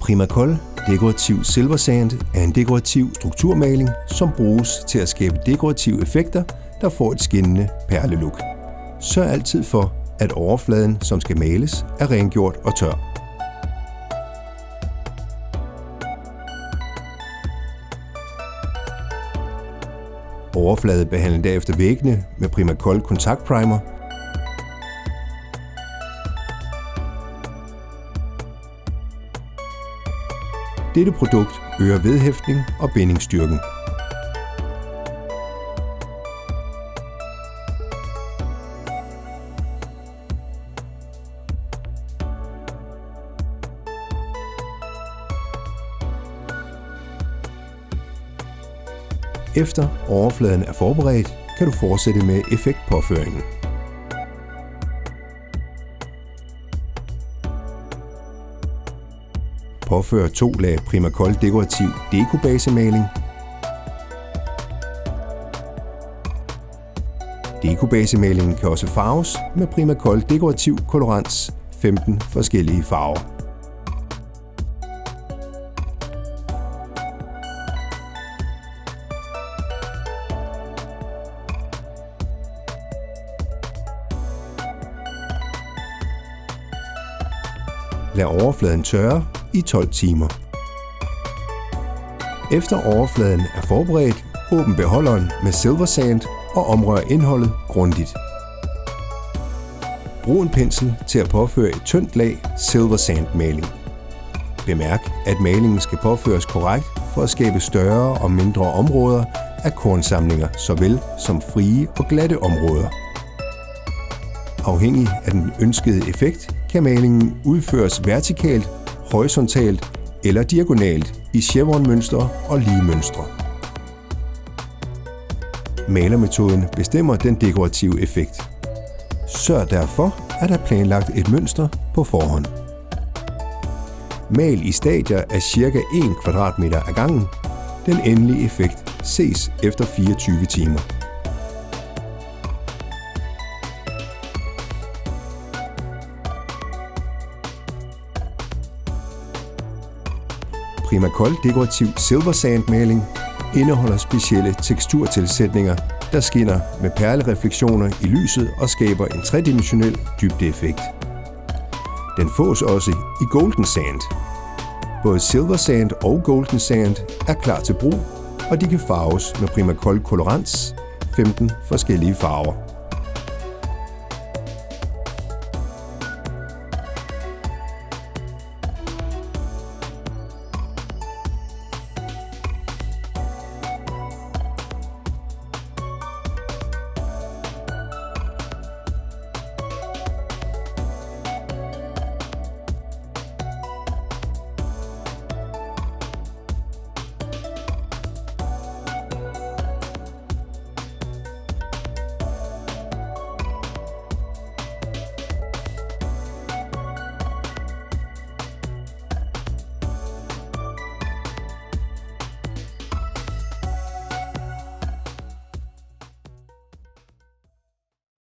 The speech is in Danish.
Primacol Dekorativ Silver Sand er en dekorativ strukturmaling, som bruges til at skabe dekorative effekter, der får et skinnende perlelook. Sørg altid for, at overfladen, som skal males, er rengjort og tør. Overfladebehandle derefter væggene med Primacol kontaktprimer. Dette produkt øger vedhæftning og bindingsstyrken. Efter overfladen er forberedt, kan du fortsætte med effektpåføringen. Påfør 2 lag Primacol Dekorativ Dekobasemaling. Dekobasemalingen kan også farves med Primacol Dekorativ Kolorans 15 forskellige farver. Lad overfladen tørre i 12 timer. Efter overfladen er forberedt, åbn beholderen med Silver Sand og omrør indholdet grundigt. Brug en pensel til at påføre et tyndt lag Silver Sand maling. Bemærk, at malingen skal påføres korrekt for at skabe større og mindre områder af kornsamlinger, såvel som frie og glatte områder. Afhængig af den ønskede effekt kan malingen udføres vertikalt, horisontalt eller diagonalt i chevronmønstre og ligemønstre. Malermetoden bestemmer den dekorative effekt. Sørg derfor, at der er planlagt et mønster på forhånd. Mal i stadier af ca. 1 kvadratmeter ad gangen. Den endelige effekt ses efter 24 timer. Primacol Dekorativ Silver Sand maling indeholder specielle teksturtilsætninger, der skinner med perlerefleksioner i lyset og skaber en tredimensionel dybdeeffekt. Den fås også i Golden Sand. Både Silver Sand og Golden Sand er klar til brug, og de kan farves med Primacol Kolorans 15 forskellige farver.